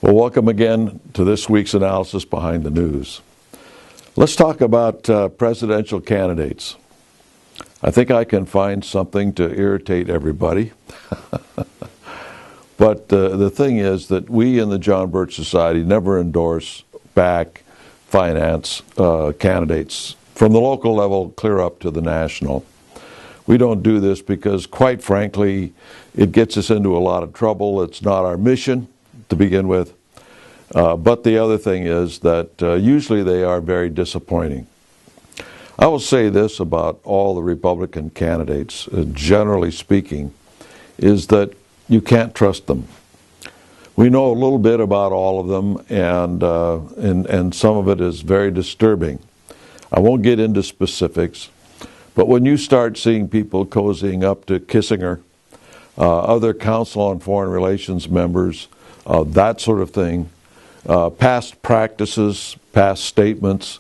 Well, welcome again to this week's analysis behind the news. Let's talk about presidential candidates. I think I can find something to irritate everybody. But the thing is that we in the John Birch Society never endorse, back, finance candidates from the local level clear up to the national. We don't do this because, quite frankly, it gets us into a lot of trouble. It's not our mission to begin with. But the other thing is that usually they are very disappointing. I will say this about all the Republican candidates, generally speaking, is that you can't trust them. We know a little bit about all of them, and some of it is very disturbing. I won't get into specifics, but when you start seeing people cozying up to Kissinger, other Council on Foreign Relations members, that sort of thing, past practices, past statements,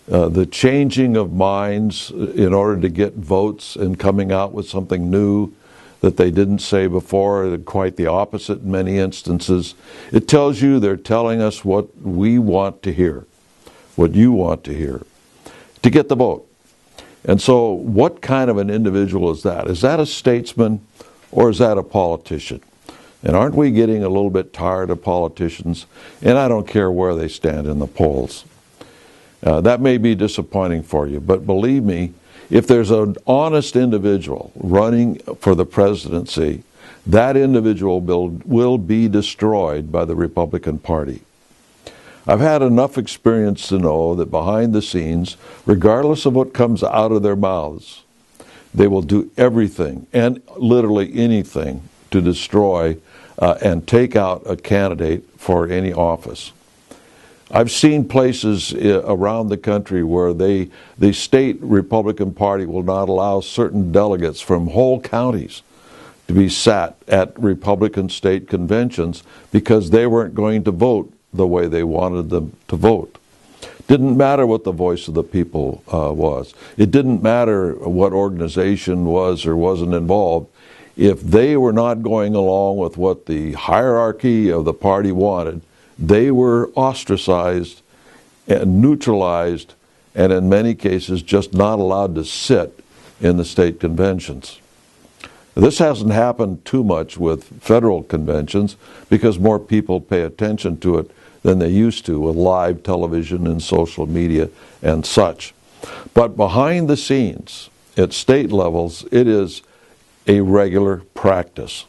the changing of minds in order to get votes and coming out with something new that they didn't say before, quite the opposite in many instances. It tells you they're telling us what we want to hear, what you want to hear, to get the vote. And so what kind of an individual is that? Is that a statesman or is that a politician? And aren't we getting a little bit tired of politicians? And I don't care where they stand in the polls. That may be disappointing for you, but believe me, if there's an honest individual running for the presidency, that individual will be destroyed by the Republican Party. I've had enough experience to know that behind the scenes, regardless of what comes out of their mouths, they will do everything, and literally anything, to destroy and take out a candidate for any office. I've seen places around the country where the state Republican Party will not allow certain delegates from whole counties to be sat at Republican state conventions because they weren't going to vote the way they wanted them to vote. Didn't matter what the voice of the people was. It didn't matter what organization was or wasn't involved. If they were not going along with what the hierarchy of the party wanted, they were ostracized and neutralized, and in many cases just not allowed to sit in the state conventions. This hasn't happened too much with federal conventions because more people pay attention to it than they used to with live television and social media and such. But behind the scenes, at state levels, it is a regular practice.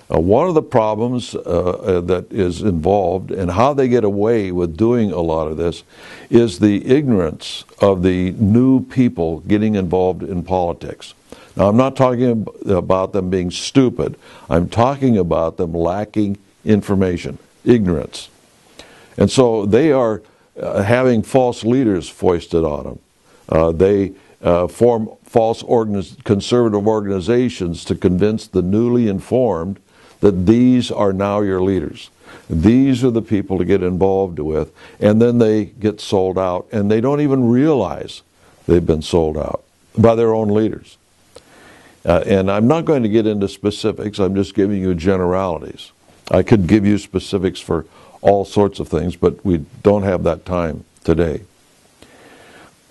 One of the problems that is involved and how they get away with doing a lot of this is the ignorance of the new people getting involved in politics. Now, I'm not talking about them being stupid. I'm talking about them lacking information, ignorance. And so they are having false leaders foisted on them. They form false conservative organizations to convince the newly informed that these are now your leaders. These are the people to get involved with, and then they get sold out, and they don't even realize they've been sold out by their own leaders. And I'm not going to get into specifics, I'm just giving you generalities. I could give you specifics for all sorts of things, but we don't have that time today.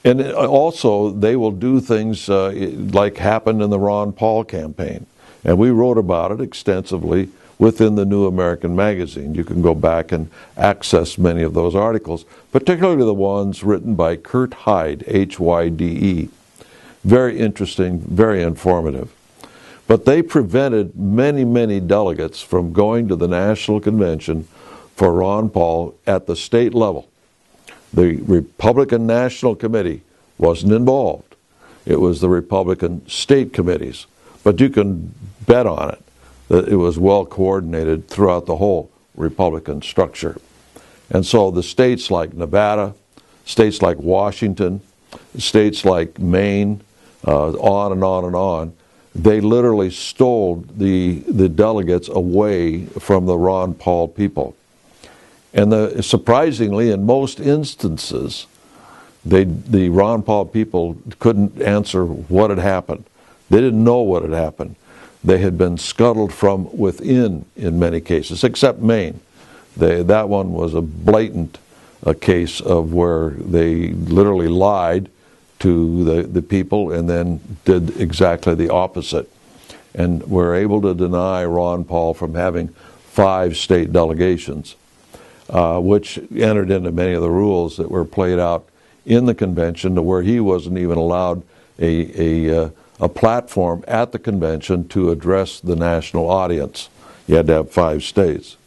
And also, they will do things like happened in the Ron Paul campaign. And we wrote about it extensively within the New American Magazine. You can go back and access many of those articles, particularly the ones written by Kurt Hyde, Hyde. Very interesting, very informative. But they prevented many, many delegates from going to the National Convention for Ron Paul at the state level. The Republican National Committee wasn't involved. It was the Republican state committees. But you can bet on it that it was well coordinated throughout the whole Republican structure. And so the states like Nevada, states like Washington, states like Maine, on and on and on, they literally stole the delegates away from the Ron Paul people. And surprisingly, in most instances, the Ron Paul people couldn't answer what had happened. They didn't know what had happened. They had been scuttled from within in many cases, except Maine. That one was a blatant case of where they literally lied to the people and then did exactly the opposite, and were able to deny Ron Paul from having 5 state delegations, which entered into many of the rules that were played out in the convention, to where he wasn't even allowed a platform at the convention to address the national audience. You had to have 5 states.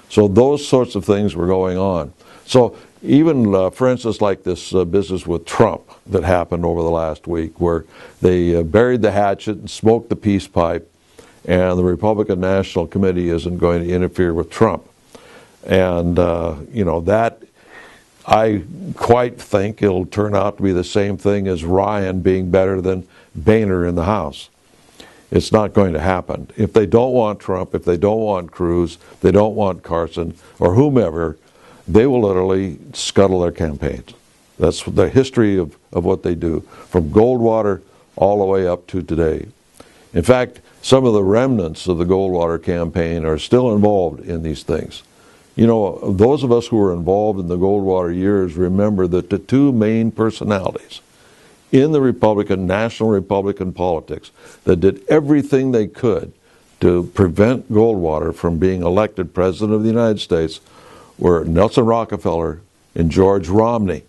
So those sorts of things were going on. So even, for instance, like this business with Trump that happened over the last week, where they buried the hatchet and smoked the peace pipe, and the Republican National Committee isn't going to interfere with Trump. And, that, I quite think it'll turn out to be the same thing as Ryan being better than Boehner in the House. It's not going to happen. If they don't want Trump, if they don't want Cruz, they don't want Carson, or whomever, they will literally scuttle their campaigns. That's the history of what they do, from Goldwater all the way up to today. In fact, some of the remnants of the Goldwater campaign are still involved in these things. Those of us who were involved in the Goldwater years remember that the 2 main personalities in the National Republican politics that did everything they could to prevent Goldwater from being elected President of the United States were Nelson Rockefeller and George Romney.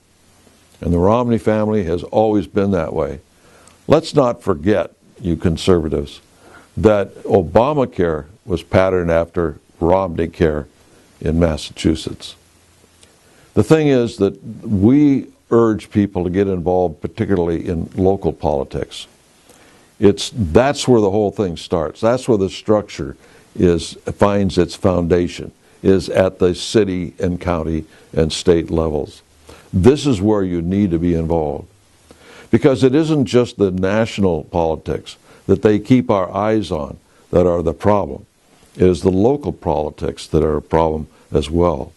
And the Romney family has always been that way. Let's not forget, you conservatives, that Obamacare was patterned after Romneycare in Massachusetts. The thing is that we urge people to get involved, particularly in local politics. That's where the whole thing starts. That's where the structure finds its foundation, is at the city and county and state levels. This is where you need to be involved. Because it isn't just the national politics that they keep our eyes on that are the problem. It is the local politics that are a problem as well.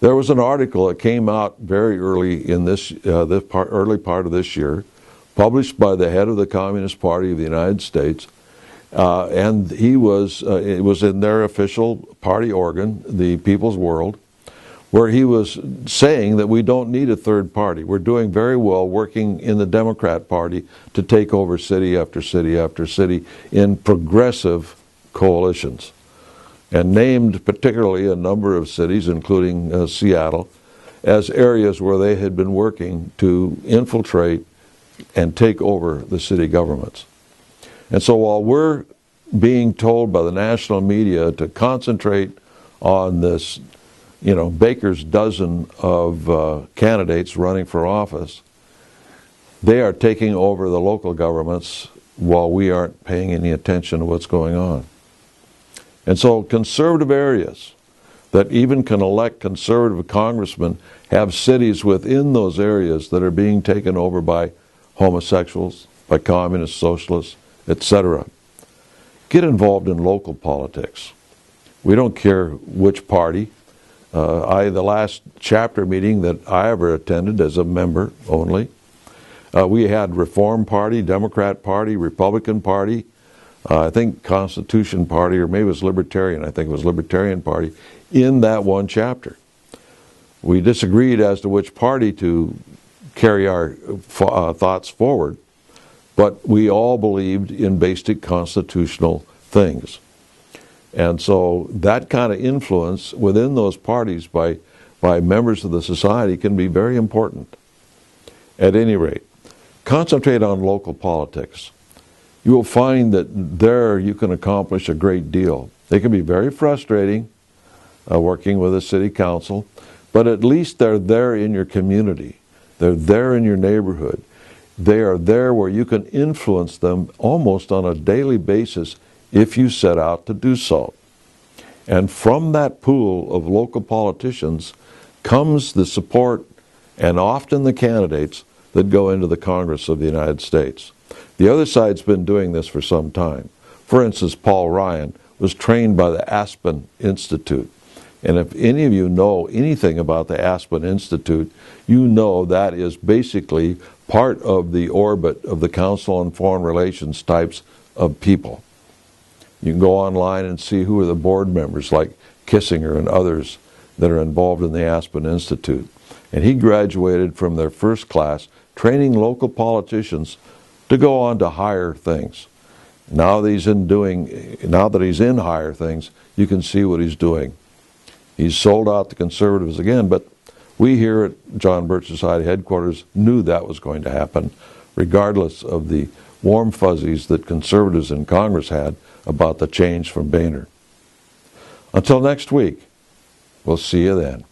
There was an article that came out very early in early part of this year, published by the head of the Communist Party of the United States, and it was in their official party organ, the People's World, where he was saying that we don't need a third party. We're doing very well working in the Democrat Party to take over city after city after city in progressive coalitions, and named particularly a number of cities, including Seattle, as areas where they had been working to infiltrate and take over the city governments. And so while we're being told by the national media to concentrate on this, baker's dozen of candidates running for office, they are taking over the local governments while we aren't paying any attention to what's going on. And so conservative areas that even can elect conservative congressmen have cities within those areas that are being taken over by homosexuals, by communists, socialists, etc. Get involved in local politics. We don't care which party. The last chapter meeting that I ever attended as a member only, we had Reform Party, Democrat Party, Republican Party, I think Constitution Party, or maybe it was Libertarian, I think it was Libertarian Party, in that one chapter. We disagreed as to which party to carry our thoughts forward, but we all believed in basic constitutional things. And so that kind of influence within those parties by members of the society can be very important. At any rate, concentrate on local politics. You will find that there you can accomplish a great deal. They can be very frustrating, working with a city council, but at least they're there in your community. They're there in your neighborhood. They are there where you can influence them almost on a daily basis if you set out to do so. And from that pool of local politicians comes the support and often the candidates that go into the Congress of the United States. The other side's been doing this for some time. For instance, Paul Ryan was trained by the Aspen Institute. And if any of you know anything about the Aspen Institute, you know that is basically part of the orbit of the Council on Foreign Relations types of people. You can go online and see who are the board members, like Kissinger and others, that are involved in the Aspen Institute. And he graduated from their first class, training local politicians to go on to higher things. Now that he's in higher things, you can see what he's doing. He's sold out the conservatives again, but we here at John Birch Society headquarters knew that was going to happen, regardless of the warm fuzzies that conservatives in Congress had about the change from Boehner. Until next week, we'll see you then.